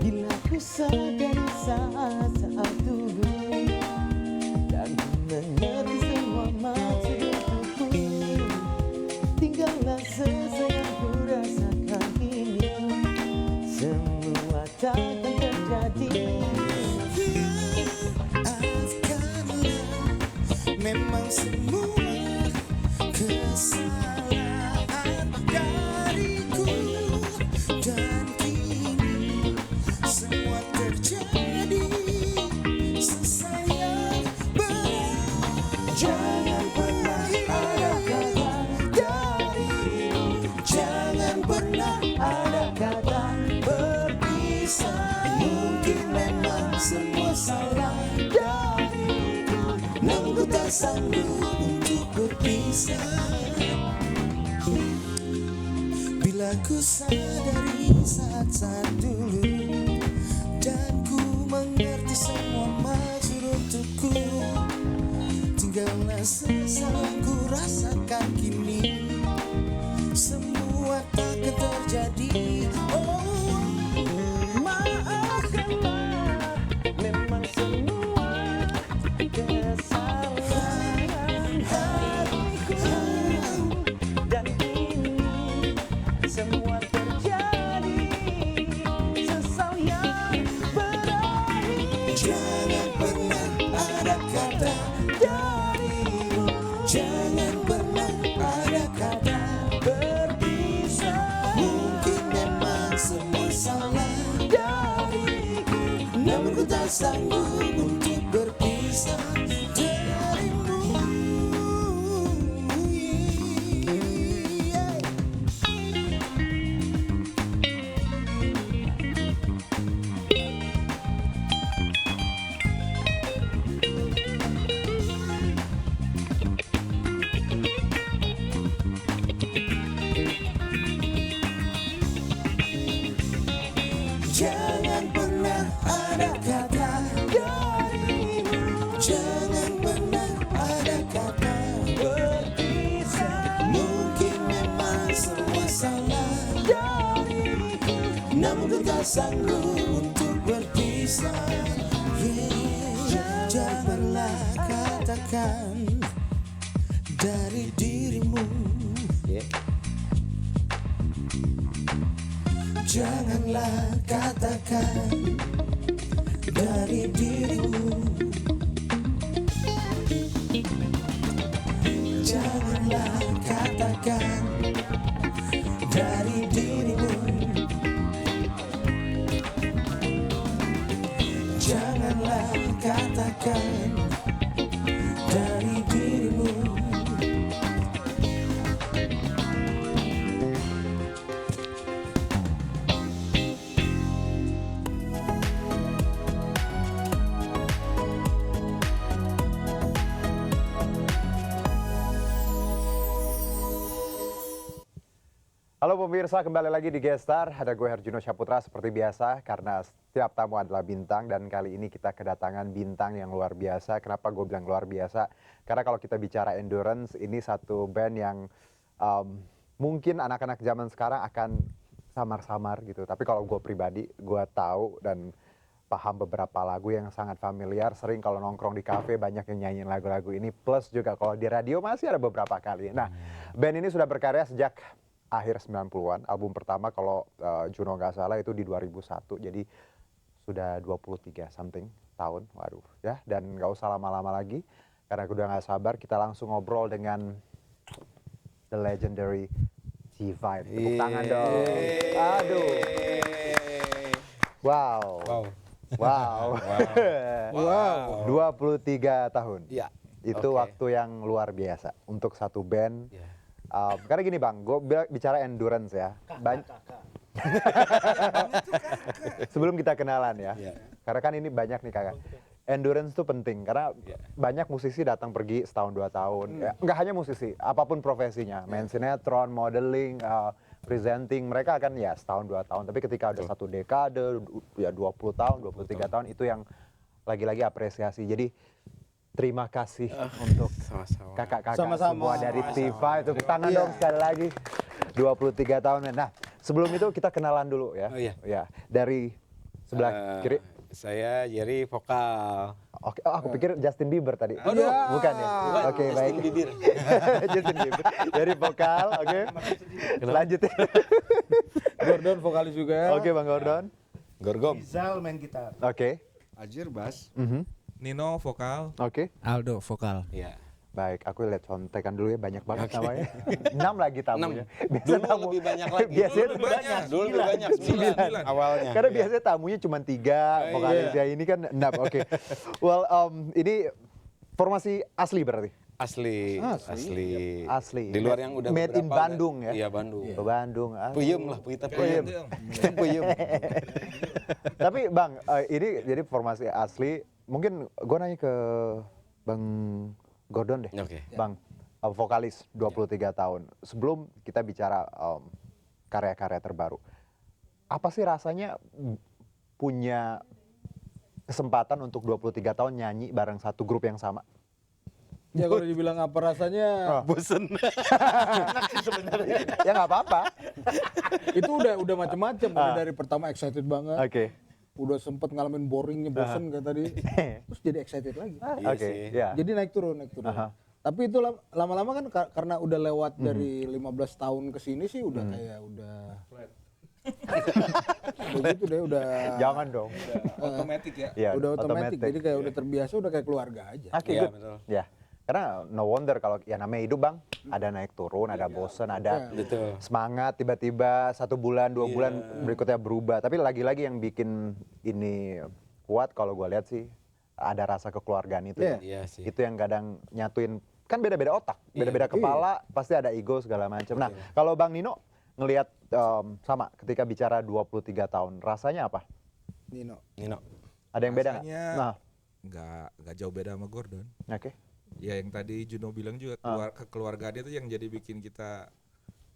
Bila ku sadari saat-saat dulu dan mengerti semua maksud hidupku, tinggallah sesayang ku rasakan ini, semua takkan terjadi. Maafkanlah, memang semua kesalahan dariku, dan kini semua terjadi. Sesayang jangan pernah ada kata darimu, jangan pernah ada kata berpisah. Mungkin memang semua salah dariku, namun ku tak sanggup untuk berpisah. Bila ku sadari saat-saat dulu dan ku mengerti semua maksud untukku, tinggallah sesalah ku rasakan kini, semua takkan terjadi. Oh, Maafkanlah, memang semua kesalahan hariku, dan kini semua terjadi. Sesal yang berakhir. jangan pernah ada kata darimu, jangan pernah ada kata berpisah. Mungkin memang semua salah dariku, namun ku tak sanggup untuk berpisah darimu. Yeah. Jangan pernah ada kata darimu, jangan pernah ada kata berpisah. Mungkin memang semua salah dariku, namun ku tak sanggup untuk berpisah. Yeah. Janganlah katakan dari dirimu, janganlah katakan dari dirimu, janganlah katakan dari dirimu, janganlah katakan dari dirimu. Halo pemirsa, kembali lagi di Gestar. Ada gue Herjuno Syaputra seperti biasa, karena setiap tamu adalah bintang, dan kali ini kita kedatangan bintang yang luar biasa. Kenapa gue bilang luar biasa? Karena kalau kita bicara endurance, ini satu band yang mungkin anak-anak zaman sekarang akan samar-samar gitu. Tapi kalau gue pribadi, gue tahu dan paham beberapa lagu yang sangat familiar. Sering kalau nongkrong di kafe banyak yang nyanyiin lagu-lagu ini. Plus juga kalau di radio masih ada beberapa kali. Nah, band ini sudah berkarya sejak akhir 90-an. Album pertama kalau Juno nggak salah itu di 2001. Jadi sudah 23 something tahun. Waduh ya. Dan nggak usah lama-lama lagi. Karena aku udah nggak sabar, kita langsung ngobrol dengan the legendary T-Vibe. Tepuk tangan dong. Aduh. Wow. Wow. Wow. 23 tahun. Iya. Itu Oke. waktu yang luar biasa untuk satu band. Karena gini Bang, gue bicara endurance ya. Sebelum kita kenalan ya. Iya. Karena kan ini banyak nih kakak. Endurance tuh penting karena banyak musisi datang pergi setahun 2 tahun. Ya, nggak hanya musisi, apapun profesinya, main sinetron, modeling, presenting, mereka akan ya setahun 2 tahun. Tapi ketika udah satu dekade, ya 20 tahun, 23 tahun itu yang lagi-lagi apresiasi. Jadi terima kasih untuk Sama-sama. kakak-kakak Sama-sama. semua dari Tifa. Itu tangan dong sekali lagi. 23 tahun. Nah, sebelum itu kita kenalan dulu ya. Oh, iya. Ya, dari sebelah kiri. Saya Jerry vokal. Oke, oh, aku pikir Justin Bieber tadi. Aduh. Bukan ya? Bukan, Oke, Justin baik. Bieber. Justin Bieber. Dari vokal, oke. Selanjutnya. Gordon vokalis juga. Oke, Bang Gordon. Gorgom. Rizal main gitar. Oke. Ajir bass. Nino vokal. Oke. Aldo vokal. Iya. Baik, aku lihat contekan dulu ya, banyak banget namanya. 6 lagi tamunya. 6. Dulu lebih banyak lagi. Biasanya Dulu lebih banyak. Dulu lebih banyak, 9 awalnya. karena Iya. biasanya tamunya cuma 3, vokalisnya ini kan 6. Oke. Well, ini formasi asli berarti? Asli. Asli. Di luar yang udah Made in beberapa Bandung udah- ya? Iya, Bandung. Ke Bandung. Ah. Puyem lah, kita puyem. Kita puyem. Tapi Bang, ini jadi formasi asli. Mungkin gue nanya ke Bang Gordon deh. Oke. Bang, vokalis 23 tahun. Sebelum kita bicara karya-karya terbaru. Apa sih rasanya punya kesempatan untuk 23 tahun nyanyi bareng satu grup yang sama? Ya kalau dibilang apa rasanya, Bosen. Ya nggak apa-apa. itu udah macam-macam. Udah dari pertama excited banget, Oke. udah sempet ngalamin boringnya, bosen kayak tadi, terus jadi excited lagi. Iya Oke. sih. Ya. Jadi naik turun. Tapi itu lama-lama kan karena udah lewat dari 15 tahun ke sini sih udah kayak udah begitu deh, udah Jangan dong. Otomatis ya. Ya, udah otomatis. Jadi kayak udah terbiasa, udah kayak keluarga aja. Oke, Iya, good. betul. Ya. Karena no wonder kalau ya namanya hidup Bang, ada naik turun, ada bosen, ada Betul. semangat, tiba-tiba 1 bulan, 2 bulan berikutnya berubah. Tapi lagi-lagi yang bikin ini kuat kalau gue lihat sih ada rasa kekeluargaan itu. Iya. Iya sih. Itu yang kadang nyatuin, kan beda-beda otak, beda-beda kepala, pasti ada ego segala macam. Nah, kalau Bang Nino ngelihat sama ketika bicara 23 tahun, rasanya apa? Nino. Ada yang beda nggak? Rasanya Nah, nggak jauh beda sama Gordon. oke. Ya yang tadi Juno bilang juga kekeluargaan itu yang jadi bikin kita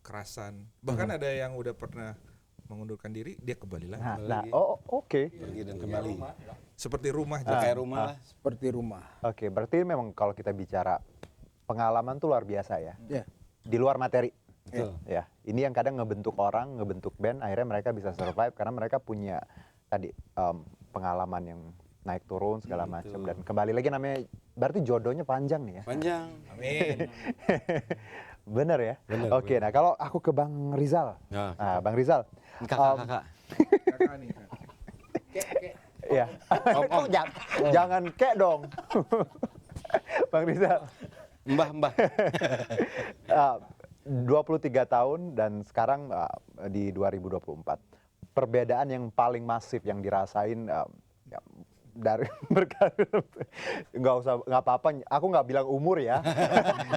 kerasan. Bahkan ada yang udah pernah mengundurkan diri, dia kembali lagi. Nah, oh, oke. Pergi dan kembali. Seperti rumah. Kayak rumah lah. Seperti rumah. Oke, berarti memang kalau kita bicara pengalaman tuh luar biasa ya. Ya. Di luar materi. Betul. Ya, ini yang kadang ngebentuk orang, ngebentuk band, akhirnya mereka bisa survive karena mereka punya tadi pengalaman yang naik turun segala macam dan kembali lagi namanya berarti jodohnya panjang nih ya. Panjang. Amin. Bener ya? Bener, Oke, nah kalau aku ke Bang Rizal. Nah, Nah, Bang Rizal. kakak. Kakak nih. Kak. Ya. Kok jangan kek dong. Bang Rizal. Mbah. 23 tahun dan sekarang di 2024. Perbedaan yang paling masif yang dirasain ya, dari berkarir nggak apa-apa, aku nggak bilang umur ya.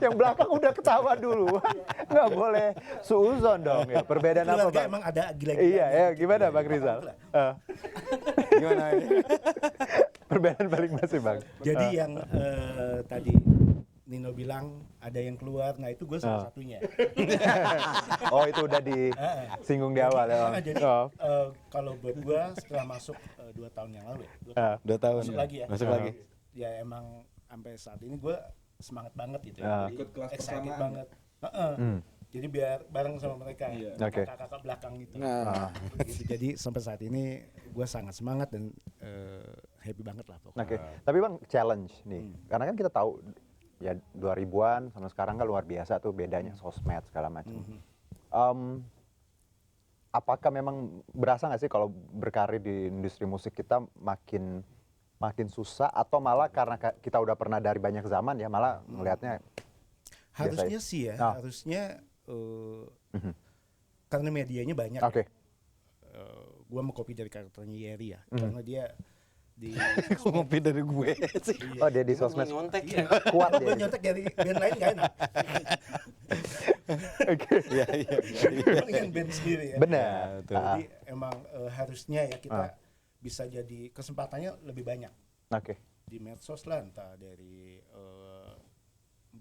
Yang belakang udah ketawa dulu, nggak boleh suuzon dong ya. Perbedaan apa Keluarga Bang? emang ada gila-gila. Iya ya, gimana Bang Rizal? Gimana ini? Perbedaan paling masif Bang. Jadi yang tadi Nino bilang ada yang keluar, nah itu gue salah satunya. Oh itu udah disinggung di awal ya Bang. Jadi Oh. kalau buat gue setelah masuk 2 tahun yang lalu ya, 2 tahun. masuk lagi ya. Masuk lagi. Ya emang sampai saat ini gue semangat banget gitu Ah. ya. Jadi Ikut kelas excited persamaan. banget. Jadi biar bareng sama mereka, Oke. kakak-kakak belakang gitu. Nah, Gitu. Jadi sampai saat ini gue sangat semangat dan happy banget lah pokoknya. Oke, tapi Bang challenge nih, karena kan kita tahu ya 2000-an sama sekarang kan luar biasa tuh bedanya sosmed segala macam. Apakah memang berasa nggak sih kalau berkarir di industri musik kita makin susah atau malah karena kita udah pernah dari banyak zaman ya malah ngelihatnya Harusnya sih ya, Ah. harusnya karena medianya banyak. oke. Gue mau copy dari karakternya Yeri ya, karena dia di Ngopi dari gue sih. Iya. Oh dia di sosmed Nyontek. Iya. kuat Gue dia. nyontek dari band lain gak enak. Iya, iya. Dengan band sendiri ya. Benar. Ya, betul. Jadi emang harusnya ya kita bisa jadi kesempatannya lebih banyak Oke. di medsos lah, entah dari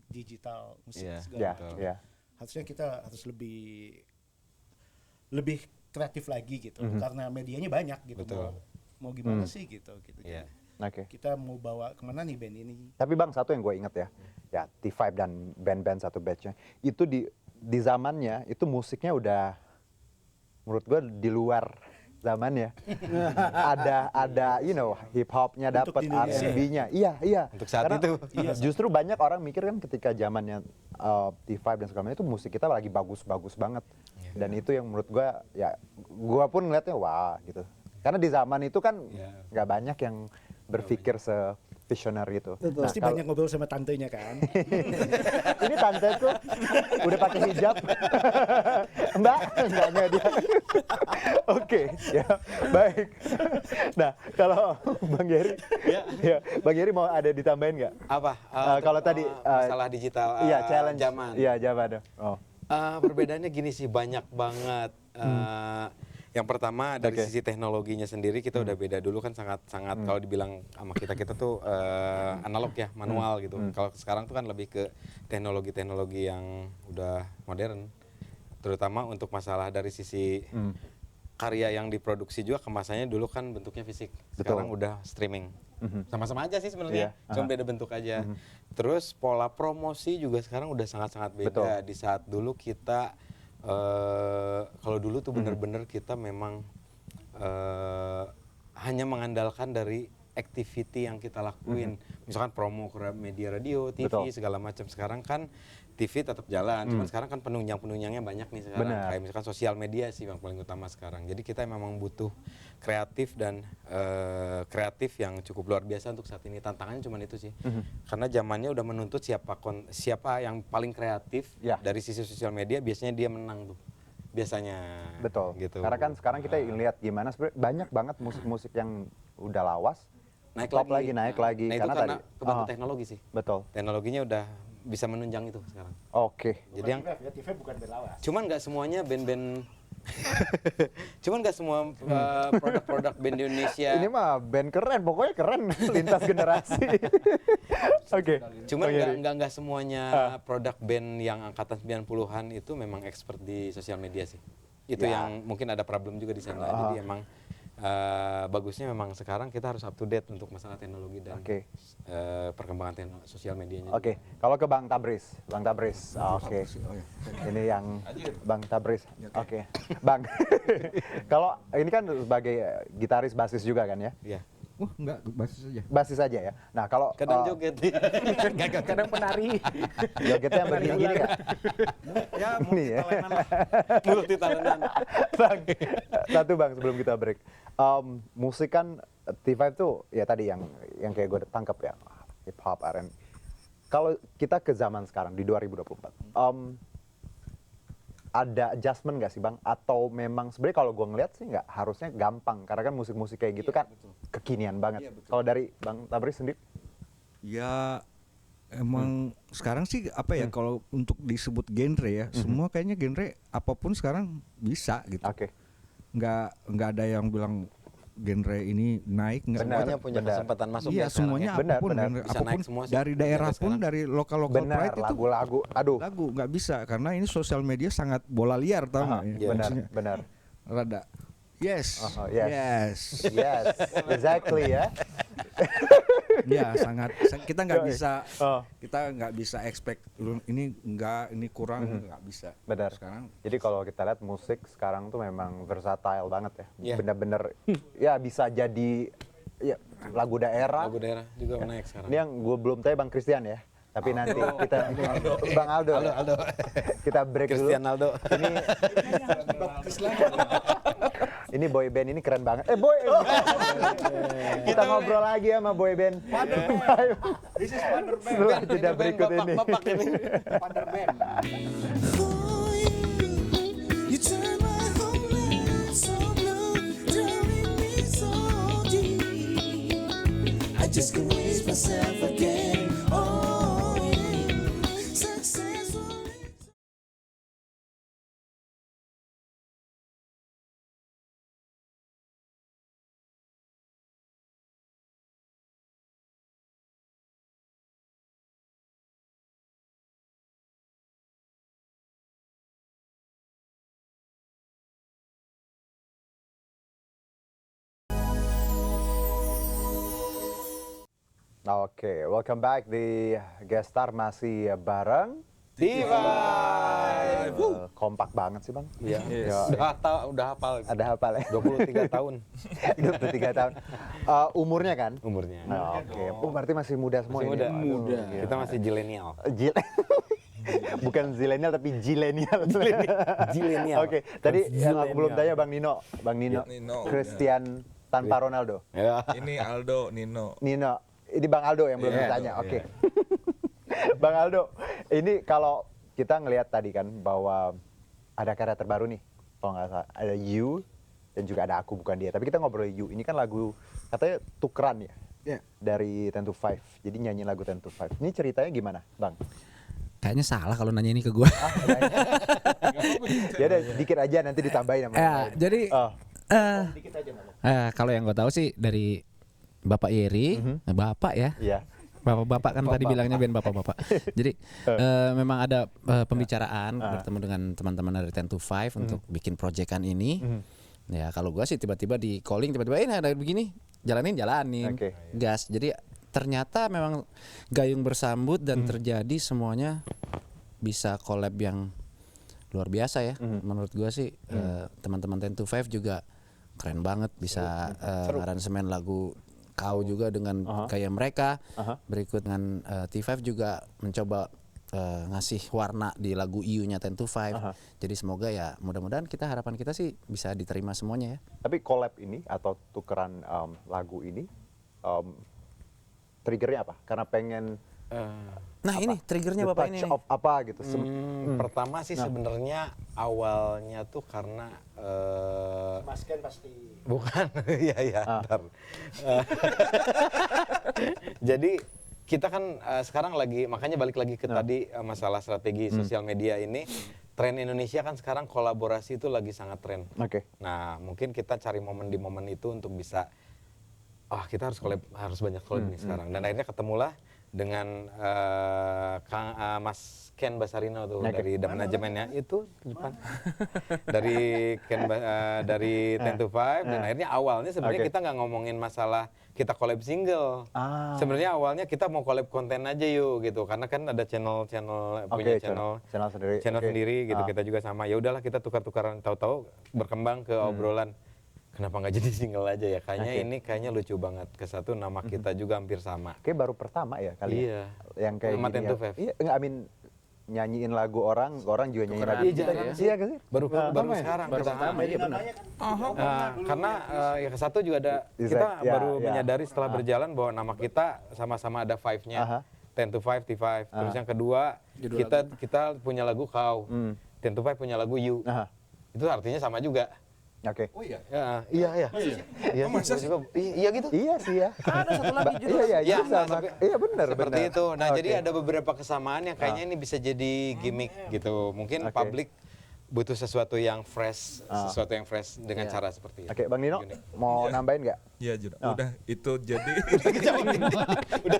digital musik Iya, segala Ya, macam. ya. Harusnya kita harus lebih kreatif lagi gitu, karena medianya banyak gitu. Betul. Mau gimana sih gitu. Iya. Oke. Kita mau bawa kemana nih band ini? Tapi Bang, satu yang gue inget ya T5 dan band-band satu batchnya itu di zamannya itu musiknya udah menurut gue di luar zamannya. ada hip hopnya Untuk dapat, di Indonesia. R&B-nya. Iya. Untuk saat Karena itu. Justru banyak orang mikir kan ketika zamannya T5 dan segala macam itu musik kita lagi bagus-bagus banget. Dan itu yang menurut gue ya gue pun ngeliatnya wah gitu. Karena di zaman itu kan nggak banyak yang berpikir se-visionary itu. Betul. Pasti kalau- banyak ngobrol sama tantenya kan. Ini tanteku udah pakai hijab. Mbak, enggaknya dia. Oke, ya. Baik. Nah, kalau Bang Geri, ya, Bang Geri mau ada ditambahin nggak? Apa? Kalau tadi masalah digital iya, challenge zaman. Iya, zaman. Oh. Perbedaannya gini sih, banyak banget. Yang pertama dari sisi teknologinya sendiri kita udah beda. Dulu kan sangat kalau dibilang sama kita tuh analog ya, manual gitu. Kalau sekarang tuh kan lebih ke teknologi-teknologi yang udah modern. Terutama untuk masalah dari sisi karya yang diproduksi juga, kemasannya dulu kan bentuknya fisik. Sekarang udah streaming. Sama-sama aja sih sebenarnya, cuma beda bentuk aja. Terus pola promosi juga sekarang udah sangat-sangat beda. Di saat dulu kita kalau dulu tuh bener-bener kita memang hanya mengandalkan dari activity yang kita lakuin. Misalkan promo ke media radio, TV, segala macam. Sekarang kan TV tetap jalan, cuman sekarang kan penunjang-penunjangnya banyak nih sekarang. Benar. Kayak misalkan sosial media sih yang paling utama sekarang. Jadi kita memang butuh kreatif dan kreatif yang cukup luar biasa untuk saat ini. Tantangannya cuma itu sih. Karena zamannya udah menuntut siapa yang paling kreatif dari sisi sosial media, biasanya dia menang tuh. Biasanya. Betul. Gitu. Karena kan sekarang kita lihat gimana sebenarnya banyak banget musik-musik yang udah lawas naik top lagi, naik lagi. Nah, itu karena tadi kebantu teknologi sih. betul. Teknologinya udah bisa menunjang itu sekarang. Oke. Jadi yang TV bukan band lawas. cuman nggak semuanya band-band cuman nggak semua produk-produk band Indonesia. Ini mah band keren, pokoknya keren lintas generasi. Oke. Cuman Bang Heri. nggak semuanya produk band yang angkatan 90-an itu memang expert di sosial media sih. Itu yang mungkin ada problem juga di sana. Jadi emang bagusnya memang sekarang kita harus up to date untuk masalah teknologi dan perkembangan sosial medianya. Oke, kalau ke Bang Tabris, oke. Ini yang Bang Tabris, oke. Bang, kalau ini kan sebagai gitaris basis juga kan ya? Iya. Wah, enggak, basis aja. Basis aja ya. Nah kalau Kadang joget. Kadang penari. jogetnya yang begini nggak? Ya, Ini ya. Multi talentan. Bang, satu Bang sebelum kita break. Musik kan T5 tuh ya tadi yang kayak gue tangkap ya, hip hop, R&B. Kalau kita ke zaman sekarang di 2024, ada adjustment nggak sih Bang? Atau memang sebenarnya kalau gue ngeliat sih nggak harusnya gampang, karena kan musik-musik kayak gitu kan kekinian banget. Kalau dari Bang Tabris sendiri? Ya emang sekarang sih apa ya, kalau untuk disebut genre ya, semua kayaknya genre apapun sekarang bisa gitu. Oke. Nggak ada yang bilang genre ini naik, nggak. Benar. Semuanya punya kesempatan masuk Iya, ya sekarang semuanya ya. Benar, apapun, benar. genre Bisa apapun naik semua sih. dari daerah Genre pun, sekarang. dari lokal Benar, pride itu lagu-lagu. Aduh. lagu nggak bisa, karena ini sosial media sangat bola liar, tau nggak? iya. Benar, Maksudnya benar. rada yes, Yes. Yes, exactly ya. ya sangat. Kita nggak bisa, Oh. kita nggak bisa expect ini enggak, ini kurang, nggak bisa. Benar. Sekarang Jadi kalau kita lihat musik sekarang tuh memang versatile banget ya. Iya. Bener-bener ya bisa jadi ya lagu daerah. Lagu daerah juga naik sekarang. Ini yang gue belum tahu Bang Christian ya. Tapi nanti kita Bang Aldo. Kita break Christian dulu. Aldo. Ini boy band ini keren banget. Kita ngobrol lagi sama boy band. Setelah jeda berikut ini. Bapak ini. You turn my whole life so blue, drowning me so deep. just can't waste myself again. Oh, yeah. Successful. Oke, welcome back di Guest Star masih bareng T5. kompak banget sih Bang. Iya. Yo, Udah hafal. ada hafal ya? 23 tahun 23 tahun. Umurnya kan? umurnya. Nah, oke. Oh, berarti masih muda semua Masih ini. muda. Aduh, Muda. gila. Kita masih zilenial. Bukan zilenial tapi jilenial. Zilenial. Oke, tadi yang aku belum tanya Bang Nino. Nino, Christian tanpa Ronaldo. Ya. Ini Aldo, Nino. Nino, ini Bang Aldo yang belum Iya, ditanya. Aldo, Oke. Bang Aldo, ini kalau kita ngelihat tadi kan bahwa ada karya terbaru nih, kalau nggak salah ada You dan juga ada Aku Bukan Dia. Tapi kita ngobrol You, ini kan lagu katanya tukeran ya, Ya. dari 10 to 5. Jadi nyanyi lagu 10 to 5. Ini ceritanya gimana, Bang? Kayaknya salah kalau nanya ini ke gue. Ya udah sedikit aja nanti ditambahin sama yang lain. Jadi Oh, kalau yang gue tahu sih dari Bapak Yeri, Bapak ya. iya. Bapak-bapak kan tadi bilangnya band bapak-bapak. Jadi memang ada pembicaraan bertemu dengan teman-teman dari 10 to 5 untuk bikin proyekan ini. Ya kalau gua sih tiba-tiba di calling tiba-tiba ini ada begini, jalanin. Oke. Gas. Jadi ternyata memang gayung bersambut dan terjadi semuanya bisa collab yang luar biasa ya. Menurut gua sih teman-teman 10 to 5 juga keren banget bisa aransemen lagu Kau juga dengan kayak mereka. Berikut dengan T5 juga mencoba ngasih warna di lagu IU-nya 10 to 5. Jadi semoga ya mudah-mudahan harapan kita sih bisa diterima semuanya ya. Tapi collab ini atau tukeran lagu ini triggernya apa? Karena pengen Nah ini triggernya the Bapak touch ini. of apa gitu. Pertama sih sebenarnya awalnya tuh karena Mas Ken pasti bukan ya ntar. Jadi kita kan sekarang lagi makanya balik lagi ke tadi masalah strategi sosial media ini. Tren Indonesia kan sekarang kolaborasi itu lagi sangat tren. Oke. Nah mungkin kita cari momen di momen itu untuk bisa kita harus banyak collab nih sekarang. Dan akhirnya ketemulah dengan Mas Ken Basarino tuh dari The Manajemennya itu Jepang. Dari dari 10 to 5 dan akhirnya awalnya sebenarnya kita nggak ngomongin masalah kita collab single. Sebenarnya awalnya kita mau collab konten aja yuk gitu karena kan ada channel punya channel sendiri gitu. Kita juga sama. Ya udahlah kita tukar-tukaran tahu-tahu berkembang ke obrolan. Kenapa nggak jadi single aja ya? Kayaknya lucu banget. Kesatu nama kita juga hampir sama. Kayak baru pertama ya kali Iya. Yang kayak Sama gini 10 to 5. Iya, enggak nyanyiin lagu orang juga nyanyiin lagu Iya, kita. jarang Iya kan sih? Baru sekarang kita. Karena yang ke satu juga ada kita baru menyadari setelah berjalan bahwa nama kita sama-sama ada 5-nya. 10 to 5, T5. Terus yang kedua kita punya lagu Kau. 10 to 5 punya lagu You. Itu artinya sama juga. Oke. Oh iya. Iya. Iya, masa sih? Iya gitu. Iya sih ya. Ada satu lagi Iya, Ya, itu sama. tapi- Iya benar. Seperti benar. itu. Nah, Oke. jadi ada beberapa kesamaan yang kayaknya ini bisa jadi gimmick gitu. Mungkin Oke. publik butuh sesuatu yang fresh, dengan cara seperti itu. Oke, Bang Nino Unik. mau nambahin nggak? Iya, Juno. Udah itu jadi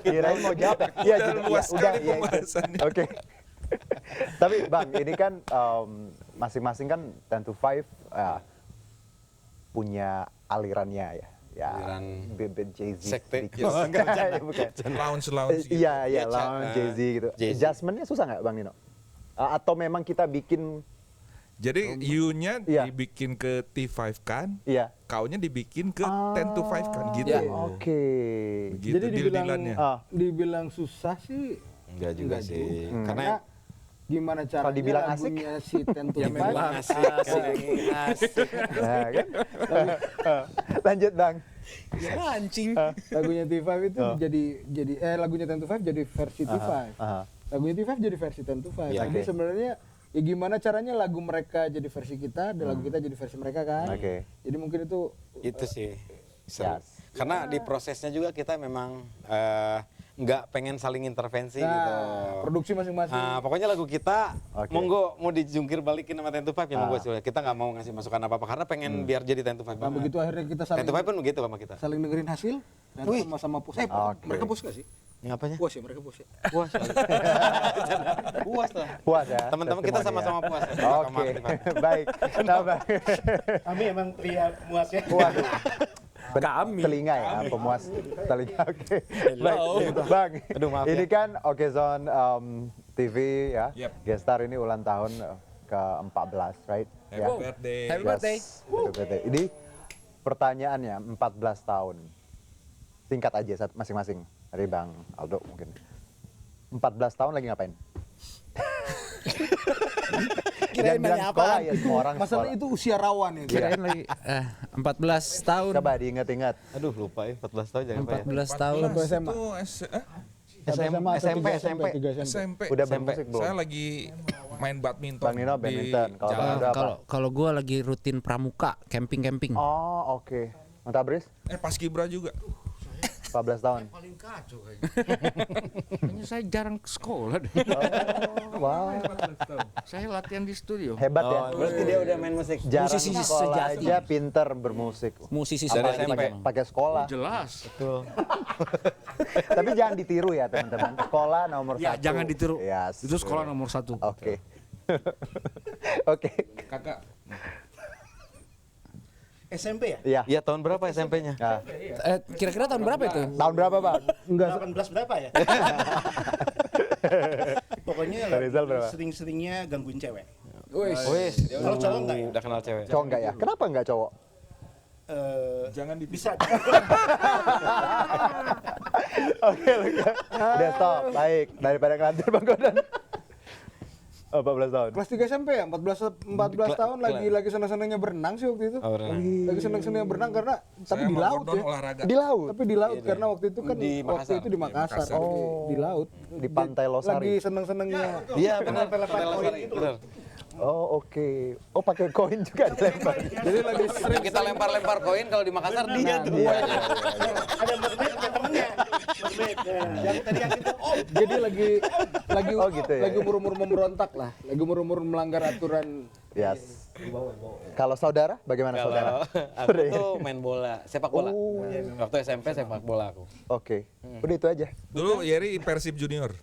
Kirain mau jawab ya? Iya, Udah Juno. luas Iya, sekali iya. pembahasannya. Oke. Tapi Bang, ini kan masing-masing kan 10 to 5 punya alirannya ya. Ya, Aliran band Jay-Z. sekte. sedikit. Iya, bukan. lounge gitu. Iya, Ya, Jay-Z gitu. Jay-Z. Adjustment-nya susah nggak Bang Nino? Atau memang kita bikin, Jadi U-nya Iya. dibikin ke T5 kan, iya. Kau-nya dibikin ke 10 to 5 kan gitu. Oke. Begitu Jadi deal-dealannya. dibilang susah sih Enggak juga sih. karena gimana caranya dibilang asik? lagunya si 10 to 5 memang asik. Nah, kan? Lanjut Bang. Mancing. lagunya T5 itu jadi lagunya 10 to 5 jadi versi T5. Lagunya T5 jadi versi 10 to 5. Ya, Jadi oke. sebenarnya ya gimana caranya lagu mereka jadi versi kita dan lagu kita jadi versi mereka kan. Oke. Jadi mungkin itu Itu sih. Seru. Yes. Karena di prosesnya juga kita memang nggak pengen saling intervensi gitu. Nah, produksi masing-masing. Pokoknya lagu kita Oke. monggo mau dijungkir balikin sama 10 to 5 ya monggo sih. Kita nggak mau ngasih masukan apa-apa karena pengen biar jadi 10 to 5 Nah, banget. begitu akhirnya kita 10 to 5 pun begitu sama kita. saling dengerin hasil dan sama-sama puas. Oke. Mereka puas gak sih? Yang apanya? Puas ya, mereka puas ya. Puas. Puas lah. Puas ya. Teman-teman kita testimoni sama-sama ya. puas ya. Oke, baik. Nah, Bang. Kami emang pria muas ya. Waduh. Telinga ya, pemuas telinga. Oke. Baik, Bang. Aduh, maaf Ini ya. kan Okezone TV ya. Yep. Gestar ini ulang tahun ke-14, right? Happy Ya. birthday. Happy birthday. Happy birthday. Ini pertanyaannya 14 tahun. Singkat aja masing-masing. Dari Bang Aldo mungkin. 14 tahun lagi ngapain? Jangan bilang sekolah ya, semua orang Masalah sekolah. itu usia rawan ya. Kirain lagi 14 tahun. Coba diingat-ingat. Aduh lupa ya 14 tahun jangan lupa ya. 14 tahun. Sampai SMA. Itu SMA atau SMP, 3 SMP. 3 SMP. SMP. Udah SMP. bermusik belum? Saya lagi main badminton. Bang Nino badminton. Kalau Bang Aldo apa? Kalau gua lagi rutin pramuka, camping. Oh, oke. Mantap, Bris? Paskibra juga. 14 tahun. Paling kacau kayaknya. Kayaknya saya jarang ke sekolah deh. Oh, wow. Saya latihan di studio. Hebat ya. Berarti dia udah main musik. Jarang Musisi sekolah sejati. aja pinter bermusik. Musisi Dari sejati SMP. memang. Pakai sekolah. Jelas. Tapi jangan ditiru ya, teman-teman. Sekolah nomor Ya, satu. jangan ditiru. Yes. Itu sekolah nomor 1. Oke. Oke. Kakak. SMP ya? Iya. Iya tahun berapa SMP-nya? Nah, Kira-kira tahun berapa itu? tahun berapa, Bang? 18 berapa ya? Pokoknya Pak Rizal berapa? sering-seringnya gangguin cewek. Wis, Kalau cowok enggak ya? udah kenal cewek. Cowok enggak ya? Kenapa enggak cowok? Jangan Bisa. Oke, Luka. Udah stop. Baik. Daripada ngelantur Bang Godan. Oh, 14 tahun. Kelas 3 SMP ya? 14 tahun lagi senang-senangnya berenang sih waktu itu. Oh, berenang. Lagi senang-senangnya berenang karena tapi di laut ya. olahraga. Di laut. Tapi di laut karena waktu itu kan Di waktu Makassar. itu di Makassar. Makassar. Di laut. Di Pantai Losari. Lagi senang-senangnya. Iya benar. Benar. Oh, oke. Oh, pakai koin juga dilempar. Jadi lagi sering Kita lempar-lempar koin kalau di Makassar dia tuh. Ada mermaid ke temennya. Mermaid. Yang tadi yang itu. jadi lagi Oh, gitu ya. lagi umur-umur memberontak lah. Lagi umur-umur melanggar aturan. Yes. Kalau saudara, bagaimana saudara? Aku tuh main bola, sepak bola. Oh. Waktu SMP sepak bola aku. Oke. Udah itu aja. Dulu Yeri Persib Junior.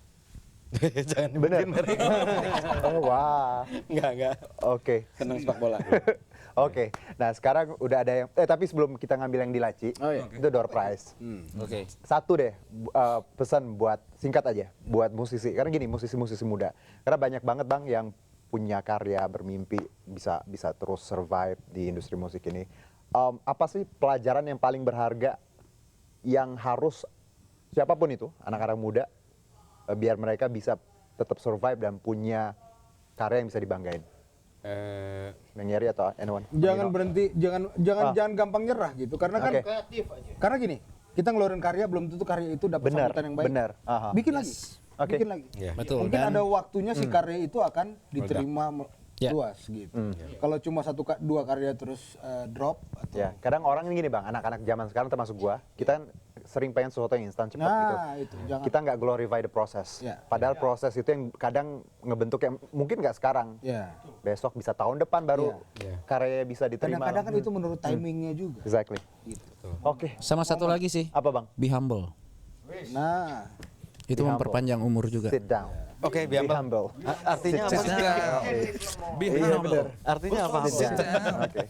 Jangan Bener. Oh, wah. Enggak. Oke. Seneng sepak bola. Oke. Nah, sekarang udah ada yang tapi sebelum kita ngambil yang di laci, Oh, iya. itu door prize. Oke. Satu deh pesan buat singkat aja buat musisi. Karena gini, musisi-musisi muda. Karena banyak banget Bang yang punya karya, bermimpi bisa terus survive di industri musik ini. Apa sih pelajaran yang paling berharga yang harus siapapun itu, anak-anak muda biar mereka bisa tetap survive dan punya karya yang bisa dibanggain? Bang Yeri atau anyone? Jangan Bang Nino? berhenti, jangan gampang nyerah gitu. Karena kan Oke. Kreatif aja. karena gini, kita ngeluarin karya belum tentu karya itu dapat Benar, sambutan yang baik. benar. Aha. Bikin lagi. Oke. Bikin lagi. Iya. Betul. Mungkin Dan ada waktunya si karya itu akan diterima Ya. luas gitu. Kalau cuma dua karya terus drop atau Ya, kadang orang ini gini Bang, anak-anak zaman sekarang termasuk gua, kita kan sering pengen sesuatu yang instan cepat gitu. nah itu jangan. Kita nggak glorify the process. Ya. Padahal proses itu yang kadang ngebentuk yang mungkin nggak sekarang. Ya. Besok bisa tahun depan baru Ya. karyanya bisa diterima. Kadang-kadang kan itu menurut timingnya juga. Exactly. Gitu. Oke. sama satu lagi sih, Apa Bang? be humble. Nah, Itu Be humble. memperpanjang umur juga. Sit down. Oke, Be humble. Artinya Sit apa? down. Be Iya humble. benar. Artinya apa? Sit down. Oke.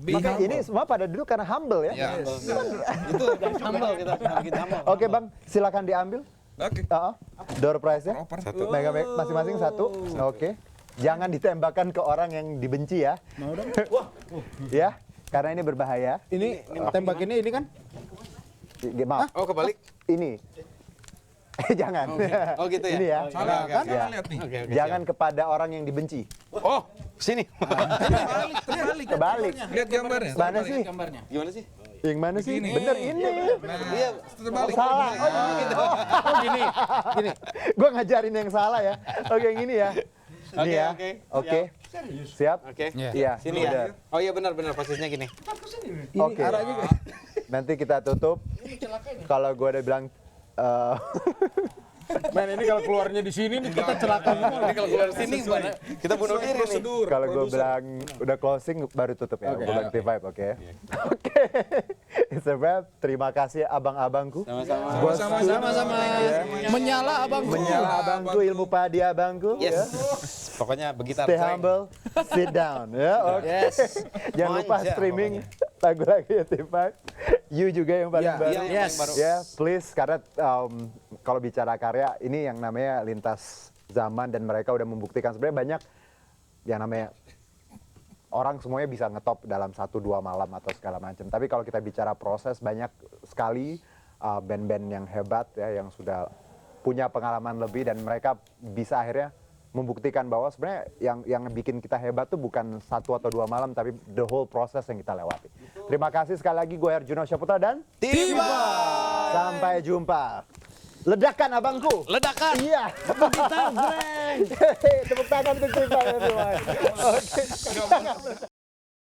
Be Maka humble. ini semua pada duduk karena humble ya. Ya. Itu humble kita bikin humble. Oke Bang, silakan diambil. Oke. Door prize-nya. Proper. Satu. Megang masing-masing satu. Oke. Jangan ditembakkan ke orang yang dibenci ya. mau dong. Ya, karena ini berbahaya. Ini tembakinnya ini kan? Maaf, Oh, kebalik. ini. Jangan. Oh, gitu ya? Ini ya. Salah kan? Ya. Lihat nih. Oke, Jangan kepada orang yang dibenci. Oh, sini. Terbalik. Kebalik. Lihat gambarnya. Mana sih? Gimana sih? Yang mana sih? Begini. Bener ini. Iya, Terbalik. Salah. Oh, gini. Gini. Gua ngajarin yang salah ya. Oke, yang ini ya. Ini Oke, ya. oke. Oke. Siap? Oke. Iya. Iya. Sini bener. ya. Oh iya benar posisinya gini. Ini Oke. arahnya nanti kita tutup. Kalau gue udah bilang Men ini kalau keluarnya di sini nih kita celaka semua. Ini kalau keluar sini gimana? Kita bunuh diri nih. Prosedur. kalau gue bilang udah closing baru tutup ya. Gue bilang T5, oke? Oke. It's a wrap. Terima kasih abang-abangku. Sama-sama. Sama-sama. Menyala abangku. Menyala abangku, ilmu padi abangku. Ya. Pokoknya begitu. Stay humble, sit down. Ya, oke. Jangan lupa Manja streaming lagu-lagu T5. You juga yang paling baru. Yes. Ya, please karena kalau bicara karya ini yang namanya lintas zaman dan mereka udah membuktikan sebenarnya banyak yang namanya orang semuanya bisa ngetop dalam 1-2 malam atau segala macam. Tapi kalau kita bicara proses banyak sekali band-band yang hebat ya yang sudah punya pengalaman lebih dan mereka bisa akhirnya membuktikan bahwa sebenarnya yang bikin kita hebat tuh bukan 1 atau 2 malam tapi the whole proses yang kita lewati. Terima kasih sekali lagi gue Herjuno Syaputra dan Tiba. sampai jumpa. Ledakan abangku. Ledakan. Iya. Tepuk tangan untuk Tiba ya teman. Oke.